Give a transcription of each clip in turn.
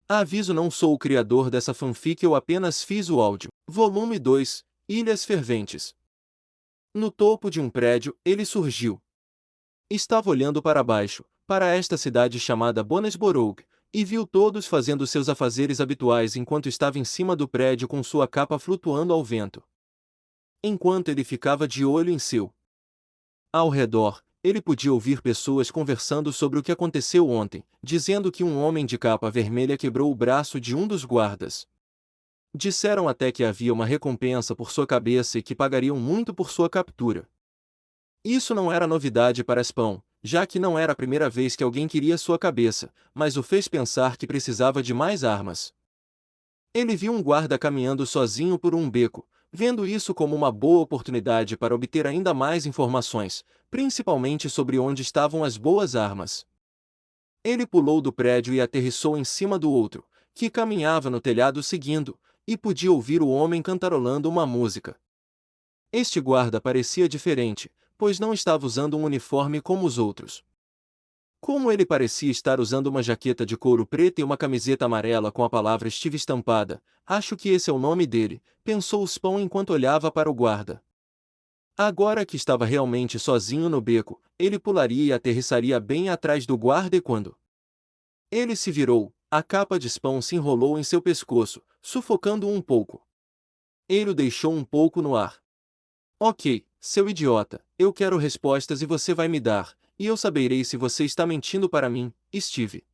Aviso: não sou o criador dessa fanfic, eu apenas fiz o áudio. Volume 2, Ilhas Ferventes. No topo de um prédio, ele surgiu. Estava olhando para baixo, para esta cidade chamada Bonesborough, e viu todos fazendo seus afazeres habituais enquanto estava em cima do prédio com sua capa flutuando ao vento. Enquanto ele ficava de olho em seu ao redor, ele podia ouvir pessoas conversando sobre o que aconteceu ontem, dizendo que um homem de capa vermelha quebrou o braço de um dos guardas. Disseram até que havia uma recompensa por sua cabeça e que pagariam muito por sua captura. Isso não era novidade para Spawn, já que não era a primeira vez que alguém queria sua cabeça, mas o fez pensar que precisava de mais armas. Ele viu um guarda caminhando sozinho por um beco, vendo isso como uma boa oportunidade para obter ainda mais informações, principalmente sobre onde estavam as boas armas. Ele pulou do prédio e aterrissou em cima do outro, que caminhava no telhado seguindo, e podia ouvir o homem cantarolando uma música. Este guarda parecia diferente, pois não estava usando um uniforme como os outros. Como ele parecia estar usando uma jaqueta de couro preta e uma camiseta amarela com a palavra Steve estampada, acho que esse é o nome dele, pensou Spawn enquanto olhava para o guarda. Agora que estava realmente sozinho no beco, ele pularia e aterrissaria bem atrás do guarda e quando ele se virou, a capa de Spawn se enrolou em seu pescoço, sufocando-o um pouco. Ele o deixou um pouco no ar. Ok, seu idiota, eu quero respostas e você vai me dar, e eu saberei se você está mentindo para mim, Steve.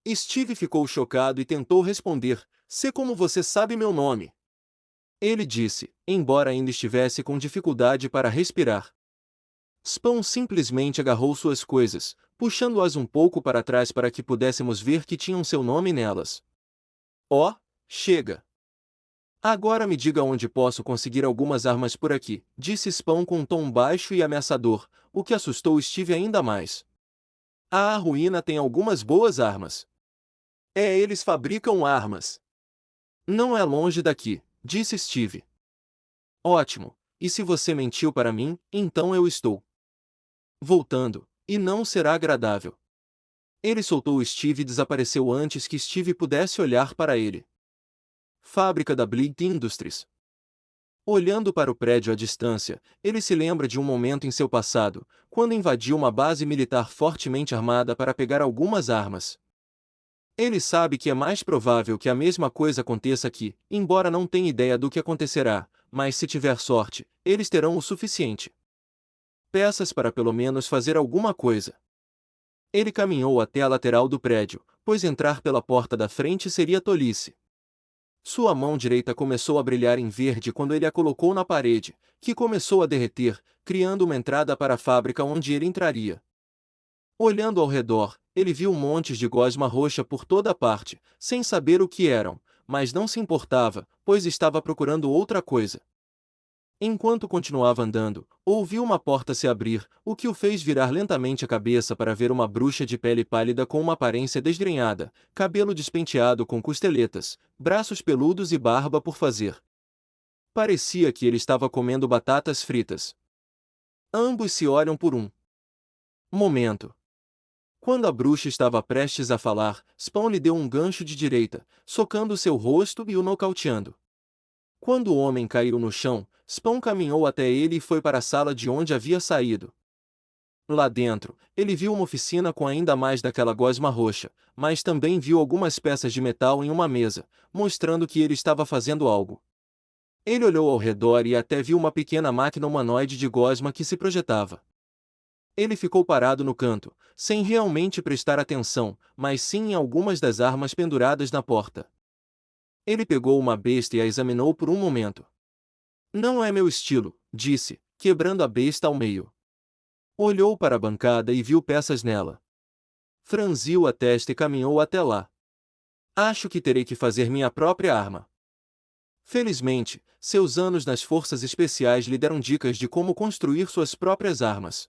Steve ficou chocado e tentou responder, sei como você sabe meu nome. Ele disse, embora ainda estivesse com dificuldade para respirar. Spawn simplesmente agarrou suas coisas, puxando-as um pouco para trás para que pudéssemos ver que tinham seu nome nelas. Oh, chega! Agora me diga onde posso conseguir algumas armas por aqui, disse Spawn com um tom baixo e ameaçador, o que assustou Steve ainda mais. A ruína tem algumas boas armas. Eles fabricam armas. Não é longe daqui, disse Steve. Ótimo, e se você mentiu para mim, então eu estou voltando, e não será agradável. Ele soltou Steve e desapareceu antes que Steve pudesse olhar para ele. Fábrica da Bleed Industries. Olhando para o prédio à distância, ele se lembra de um momento em seu passado, quando invadiu uma base militar fortemente armada para pegar algumas armas. Ele sabe que é mais provável que a mesma coisa aconteça aqui, embora não tenha ideia do que acontecerá, mas se tiver sorte, eles terão o suficiente. Peças para pelo menos fazer alguma coisa. Ele caminhou até a lateral do prédio, pois entrar pela porta da frente seria tolice. Sua mão direita começou a brilhar em verde quando ele a colocou na parede, que começou a derreter, criando uma entrada para a fábrica onde ele entraria. Olhando ao redor, ele viu montes de gosma roxa por toda parte, sem saber o que eram, mas não se importava, pois estava procurando outra coisa. Enquanto continuava andando, ouviu uma porta se abrir, o que o fez virar lentamente a cabeça para ver uma bruxa de pele pálida com uma aparência desgrenhada, cabelo despenteado com costeletas, braços peludos e barba por fazer. Parecia que ele estava comendo batatas fritas. Ambos se olham por um momento. Quando a bruxa estava prestes a falar, Spawn lhe deu um gancho de direita, socando seu rosto e o nocauteando. Quando o homem caiu no chão, Spawn caminhou até ele e foi para a sala de onde havia saído. Lá dentro, ele viu uma oficina com ainda mais daquela gosma roxa, mas também viu algumas peças de metal em uma mesa, mostrando que ele estava fazendo algo. Ele olhou ao redor e até viu uma pequena máquina humanoide de gosma que se projetava. Ele ficou parado no canto, sem realmente prestar atenção, mas sim em algumas das armas penduradas na porta. Ele pegou uma besta e a examinou por um momento. Não é meu estilo, disse, quebrando a besta ao meio. Olhou para a bancada e viu peças nela. Franziu a testa e caminhou até lá. Acho que terei que fazer minha própria arma. Felizmente, seus anos nas forças especiais lhe deram dicas de como construir suas próprias armas.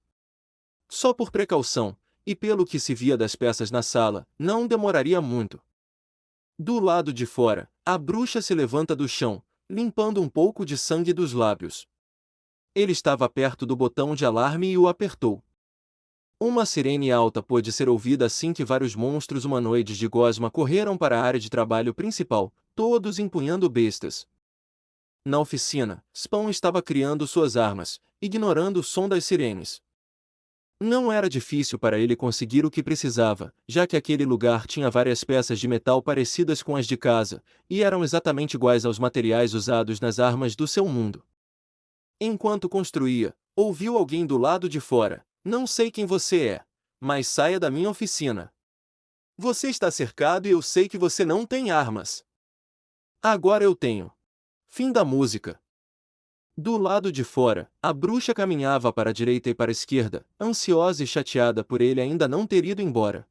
Só por precaução, e pelo que se via das peças na sala, não demoraria muito. Do lado de fora, a bruxa se levanta do chão, limpando um pouco de sangue dos lábios. Ele estava perto do botão de alarme e o apertou. Uma sirene alta pôde ser ouvida assim que vários monstros humanoides de gosma correram para a área de trabalho principal, todos empunhando bestas. Na oficina, Spawn estava criando suas armas, ignorando o som das sirenes. Não era difícil para ele conseguir o que precisava, já que aquele lugar tinha várias peças de metal parecidas com as de casa, e eram exatamente iguais aos materiais usados nas armas do seu mundo. Enquanto construía, ouviu alguém do lado de fora: "Não sei quem você é, mas saia da minha oficina. Você está cercado e eu sei que você não tem armas. Agora eu tenho." Fim da música. Do lado de fora, a bruxa caminhava para a direita e para a esquerda, ansiosa e chateada por ele ainda não ter ido embora.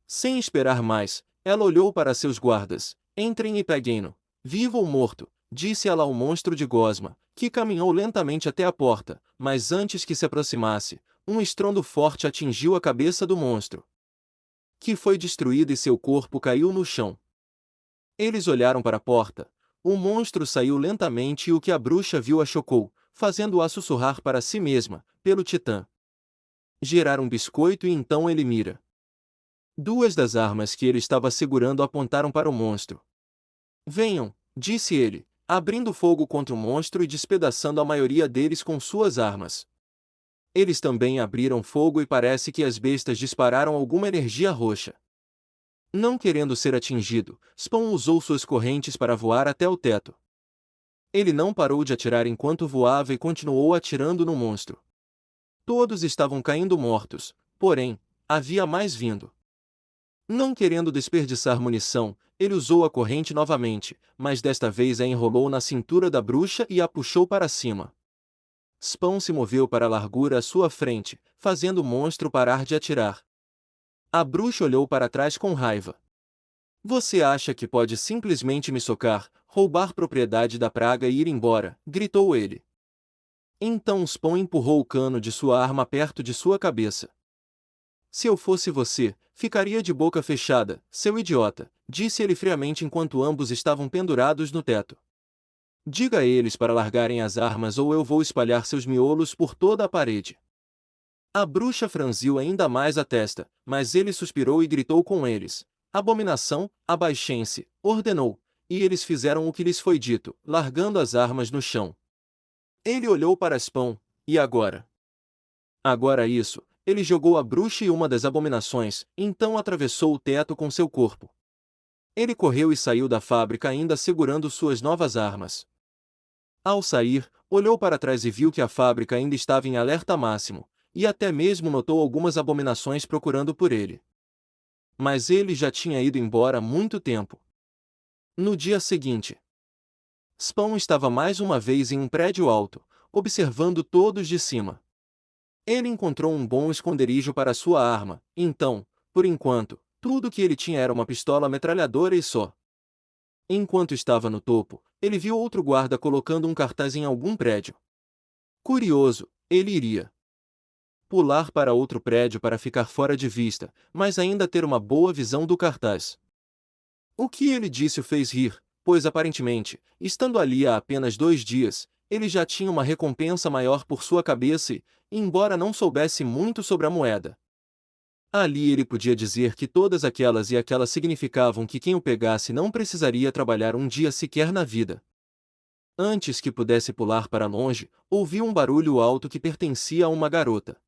Sem esperar mais, ela olhou para seus guardas: "Entrem e peguem-no, vivo ou morto", disse ela ao monstro de gosma, que caminhou lentamente até a porta, mas antes que se aproximasse, um estrondo forte atingiu a cabeça do monstro, que foi destruída e seu corpo caiu no chão. Eles olharam para a porta. O monstro saiu lentamente e o que a bruxa viu a chocou, fazendo-a sussurrar para si mesma: "Pelo Titã." Girar um biscoito e então ele mira. Duas das armas que ele estava segurando apontaram para o monstro. "Venham", disse ele, abrindo fogo contra o monstro e despedaçando a maioria deles com suas armas. Eles também abriram fogo e parece que as bestas dispararam alguma energia roxa. Não querendo ser atingido, Spawn usou suas correntes para voar até o teto. Ele não parou de atirar enquanto voava e continuou atirando no monstro. Todos estavam caindo mortos, porém, havia mais vindo. Não querendo desperdiçar munição, ele usou a corrente novamente, mas desta vez a enrolou na cintura da bruxa e a puxou para cima. Spawn se moveu para a largura à sua frente, fazendo o monstro parar de atirar. A bruxa olhou para trás com raiva. "Você acha que pode simplesmente me socar, roubar propriedade da praga e ir embora?", gritou ele. Então Spawn empurrou o cano de sua arma perto de sua cabeça. "Se eu fosse você, ficaria de boca fechada, seu idiota", disse ele friamente enquanto ambos estavam pendurados no teto. "Diga a eles para largarem as armas ou eu vou espalhar seus miolos por toda a parede." A bruxa franziu ainda mais a testa, mas ele suspirou e gritou com eles: "Abominação, abaixem-se", ordenou, e eles fizeram o que lhes foi dito, largando as armas no chão. Ele olhou para Spawn: "E agora?" Agora isso, ele jogou a bruxa e uma das abominações, então atravessou o teto com seu corpo. Ele correu e saiu da fábrica ainda segurando suas novas armas. Ao sair, olhou para trás e viu que a fábrica ainda estava em alerta máximo, e até mesmo notou algumas abominações procurando por ele. Mas ele já tinha ido embora há muito tempo. No dia seguinte, Spawn estava mais uma vez em um prédio alto, observando todos de cima. Ele encontrou um bom esconderijo para sua arma, então, por enquanto, tudo que ele tinha era uma pistola metralhadora e só. Enquanto estava no topo, ele viu outro guarda colocando um cartaz em algum prédio. Curioso, ele iria pular para outro prédio para ficar fora de vista, mas ainda ter uma boa visão do cartaz. O que ele disse o fez rir, pois aparentemente, estando ali há apenas 2 dias, ele já tinha uma recompensa maior por sua cabeça e, embora não soubesse muito sobre a moeda, ali ele podia dizer que todas aquelas e aquelas significavam que quem o pegasse não precisaria trabalhar um dia sequer na vida. Antes que pudesse pular para longe, ouviu um barulho alto que pertencia a uma garota.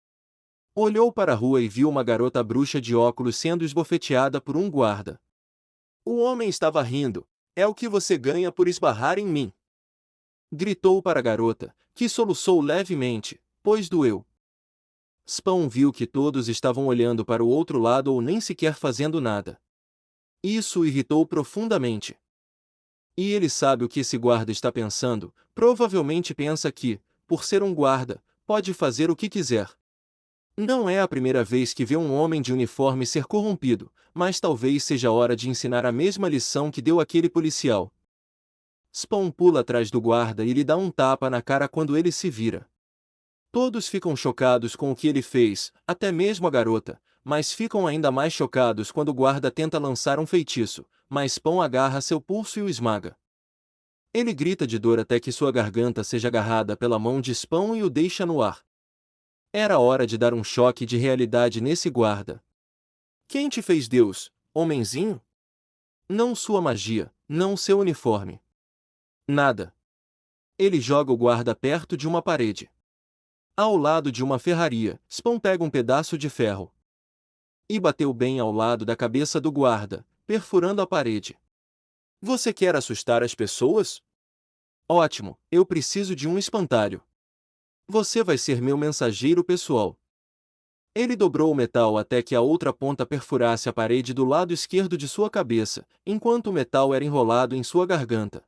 Olhou para a rua e viu uma garota bruxa de óculos sendo esbofeteada por um guarda. O homem estava rindo. "É o que você ganha por esbarrar em mim", gritou para a garota, que soluçou levemente, pois doeu. Spawn viu que todos estavam olhando para o outro lado ou nem sequer fazendo nada. Isso o irritou profundamente. E ele sabe o que esse guarda está pensando, provavelmente pensa que, por ser um guarda, pode fazer o que quiser. Não é a primeira vez que vê um homem de uniforme ser corrompido, mas talvez seja hora de ensinar a mesma lição que deu aquele policial. Spawn pula atrás do guarda e lhe dá um tapa na cara quando ele se vira. Todos ficam chocados com o que ele fez, até mesmo a garota, mas ficam ainda mais chocados quando o guarda tenta lançar um feitiço, mas Spawn agarra seu pulso e o esmaga. Ele grita de dor até que sua garganta seja agarrada pela mão de Spawn e o deixa no ar. Era hora de dar um choque de realidade nesse guarda. Quem te fez Deus, homenzinho? Não sua magia, não seu uniforme. Nada. Ele joga o guarda perto de uma parede. Ao lado de uma ferraria, Spawn pega um pedaço de ferro. E bateu bem ao lado da cabeça do guarda, perfurando a parede. Você quer assustar as pessoas? Ótimo, eu preciso de um espantalho. Você vai ser meu mensageiro pessoal. Ele dobrou o metal até que a outra ponta perfurasse a parede do lado esquerdo de sua cabeça, enquanto o metal era enrolado em sua garganta.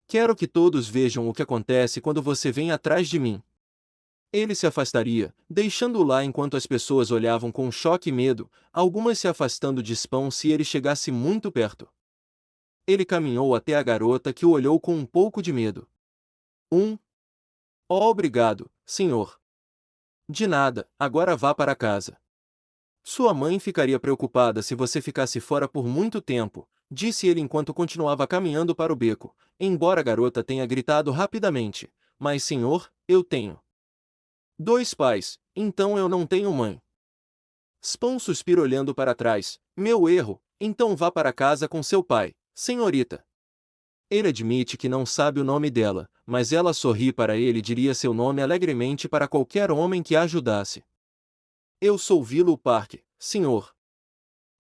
Quero que todos vejam o que acontece quando você vem atrás de mim. Ele se afastaria, deixando-o lá enquanto as pessoas olhavam com choque e medo, algumas se afastando de Spawn se ele chegasse muito perto. Ele caminhou até a garota que o olhou com um pouco de medo. Oh, obrigado, senhor. De nada, agora vá para casa. Sua mãe ficaria preocupada se você ficasse fora por muito tempo, disse ele enquanto continuava caminhando para o beco, embora a garota tenha gritado rapidamente. Mas senhor, eu tenho 2 pais, então eu não tenho mãe. Spawn suspira olhando para trás. Meu erro, então vá para casa com seu pai, senhorita. Ele admite que não sabe o nome dela, mas ela sorri para ele e diria seu nome alegremente para qualquer homem que a ajudasse. Eu sou Willow Park, senhor.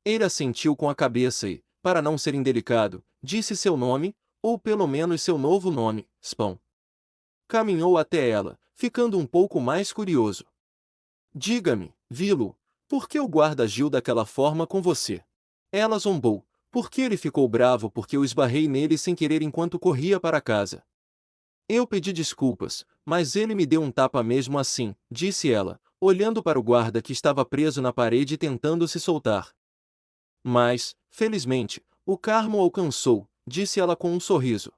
Ele assentiu com a cabeça e, para não ser indelicado, disse seu nome, ou pelo menos seu novo nome, Spawn. Caminhou até ela, ficando um pouco mais curioso. Diga-me, Willow, por que o guarda agiu daquela forma com você? Ela zombou. Por que ele ficou bravo porque eu esbarrei nele sem querer enquanto corria para casa? Eu pedi desculpas, mas ele me deu um tapa mesmo assim, disse ela, olhando para o guarda que estava preso na parede e tentando se soltar. Mas, felizmente, o Carmo alcançou, disse ela com um sorriso.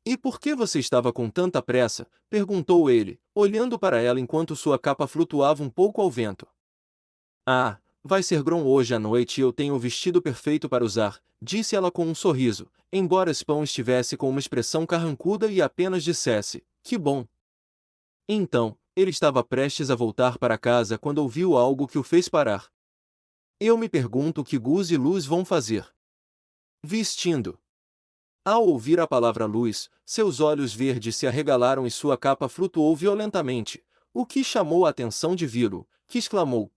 E por que você estava com tanta pressa? Perguntou ele, olhando para ela enquanto sua capa flutuava um pouco ao vento. Ah, vai ser Grom hoje à noite e eu tenho o vestido perfeito para usar, disse ela com um sorriso, embora Spawn estivesse com uma expressão carrancuda e apenas dissesse, que bom. Então, ele estava prestes a voltar para casa quando ouviu algo que o fez parar. Eu me pergunto o que Gus e Luz vão fazer. Vestindo. Ao ouvir a palavra luz, seus olhos verdes se arregalaram e sua capa flutuou violentamente, o que chamou a atenção de Vilo, que exclamou,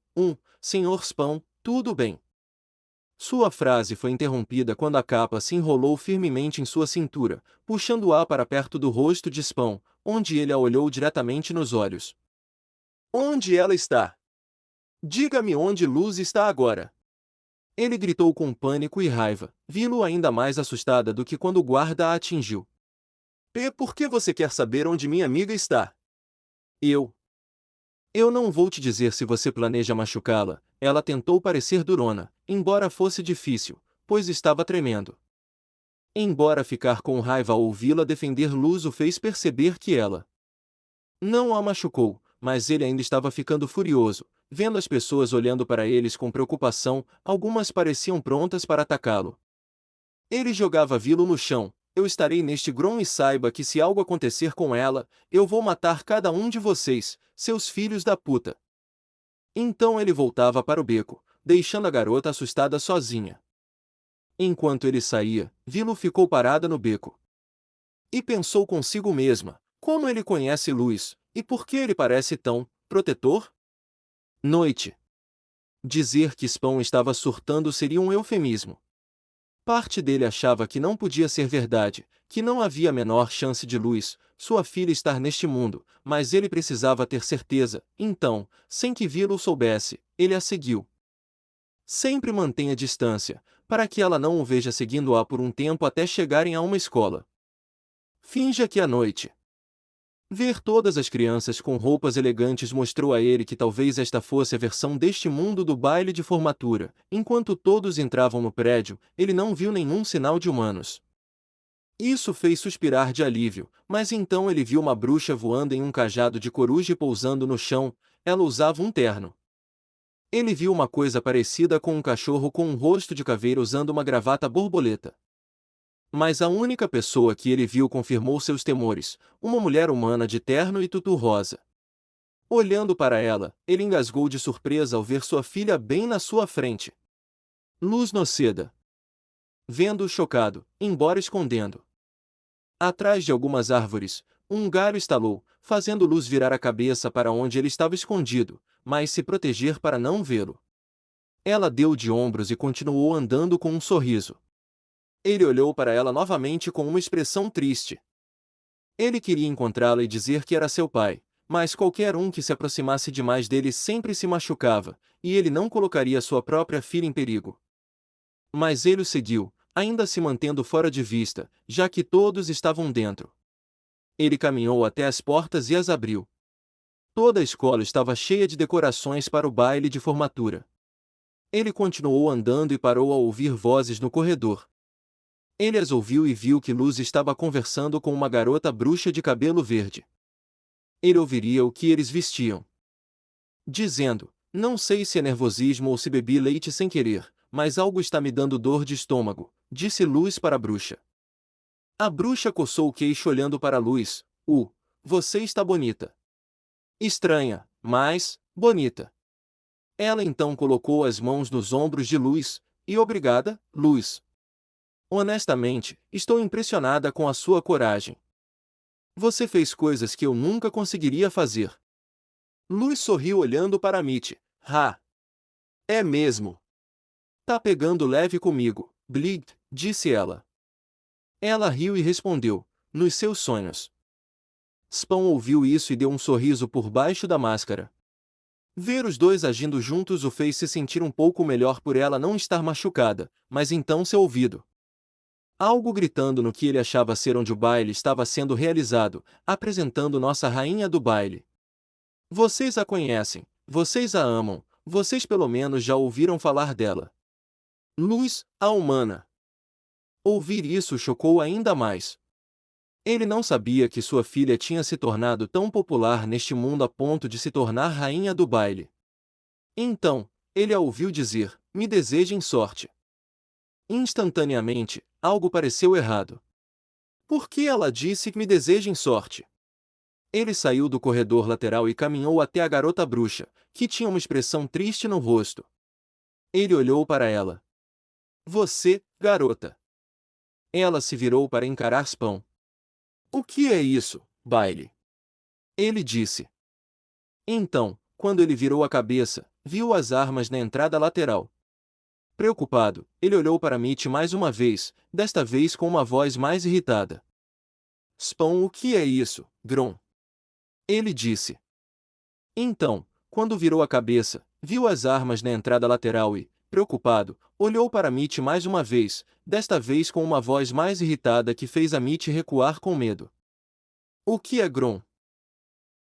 Senhor Spawn, tudo bem. Sua frase foi interrompida quando a capa se enrolou firmemente em sua cintura, puxando-a para perto do rosto de Spawn, onde ele a olhou diretamente nos olhos. Onde ela está? Diga-me onde Luz está agora. Ele gritou com pânico e raiva, Vilo ainda mais assustada do que quando o guarda a atingiu. Por que você quer saber onde minha amiga está? Eu não vou te dizer se você planeja machucá-la, ela tentou parecer durona, embora fosse difícil, pois estava tremendo. Embora ficar com raiva ao ouvi-la defender Luz o fez perceber que ela não a machucou, mas ele ainda estava ficando furioso, vendo as pessoas olhando para eles com preocupação, algumas pareciam prontas para atacá-lo. Ele jogava Vilo no chão. Eu estarei neste Grom e saiba que se algo acontecer com ela, eu vou matar cada um de vocês, seus filhos da puta. Então ele voltava para o beco, deixando a garota assustada sozinha. Enquanto ele saía, Vilo ficou parada no beco. E pensou consigo mesma, como ele conhece Luz, e por que ele parece tão protetor? Noite. Dizer que Spawn estava surtando seria um eufemismo. Parte dele achava que não podia ser verdade, que não havia a menor chance de Luz, sua filha, estar neste mundo, mas ele precisava ter certeza, então, sem que Vilo soubesse, ele a seguiu. Sempre mantenha distância, para que ela não o veja seguindo-a por um tempo até chegarem a uma escola. Finja que à noite. Ver todas as crianças com roupas elegantes mostrou a ele que talvez esta fosse a versão deste mundo do baile de formatura. Enquanto todos entravam no prédio, ele não viu nenhum sinal de humanos. Isso fez suspirar de alívio, mas então ele viu uma bruxa voando em um cajado de coruja e pousando no chão. Ela usava um terno. Ele viu uma coisa parecida com um cachorro com um rosto de caveira usando uma gravata borboleta. Mas a única pessoa que ele viu confirmou seus temores, uma mulher humana de terno e tutu rosa. Olhando para ela, ele engasgou de surpresa ao ver sua filha bem na sua frente. Luz Noceda. Vendo-o chocado, embora escondendo. Atrás de algumas árvores, um galho estalou, fazendo Luz virar a cabeça para onde ele estava escondido, mas se proteger para não vê-lo. Ela deu de ombros e continuou andando com um sorriso. Ele olhou para ela novamente com uma expressão triste. Ele queria encontrá-la e dizer que era seu pai, mas qualquer um que se aproximasse demais dele sempre se machucava, e ele não colocaria sua própria filha em perigo. Mas ele o seguiu, ainda se mantendo fora de vista, já que todos estavam dentro. Ele caminhou até as portas e as abriu. Toda a escola estava cheia de decorações para o baile de formatura. Ele continuou andando e parou ao ouvir vozes no corredor. Ele as ouviu e viu que Luz estava conversando com uma garota bruxa de cabelo verde. Ele ouviria o que eles vestiam. Dizendo, não sei se é nervosismo ou se bebi leite sem querer, mas algo está me dando dor de estômago, disse Luz para a bruxa. A bruxa coçou o queixo olhando para Luz. Você está bonita. Estranha, mas, bonita. Ela então colocou as mãos nos ombros de Luz, e obrigada, Luz. Honestamente, estou impressionada com a sua coragem. Você fez coisas que eu nunca conseguiria fazer. Luz sorriu olhando para Mitty. É mesmo. Tá pegando leve comigo, Blig, disse ela. Ela riu e respondeu, nos seus sonhos. Spawn ouviu isso e deu um sorriso por baixo da máscara. Ver os dois agindo juntos o fez se sentir um pouco melhor por ela não estar machucada, mas então seu ouvido. Algo gritando no que ele achava ser onde o baile estava sendo realizado, apresentando nossa rainha do baile. Vocês a conhecem, vocês a amam, vocês pelo menos já ouviram falar dela. Luz, a humana. Ouvir isso o chocou ainda mais. Ele não sabia que sua filha tinha se tornado tão popular neste mundo a ponto de se tornar rainha do baile. Então, ele a ouviu dizer, me desejem sorte. Instantaneamente, algo pareceu errado. Por que ela disse que me desejem sorte? Ele saiu do corredor lateral e caminhou até a garota bruxa, que tinha uma expressão triste no rosto. Ele olhou para ela. Você, garota. Ela se virou para encarar Spawn. O que é isso, baile? Ele disse. Então, quando ele virou a cabeça, viu as armas na entrada lateral. Preocupado, ele olhou para Mitty mais uma vez, desta vez com uma voz mais irritada. Spawn, o que é isso, Grom? Ele disse. Então, quando virou a cabeça, viu as armas na entrada lateral e, preocupado, olhou para Mitty mais uma vez, desta vez com uma voz mais irritada que fez a Mitty recuar com medo. O que é Grom?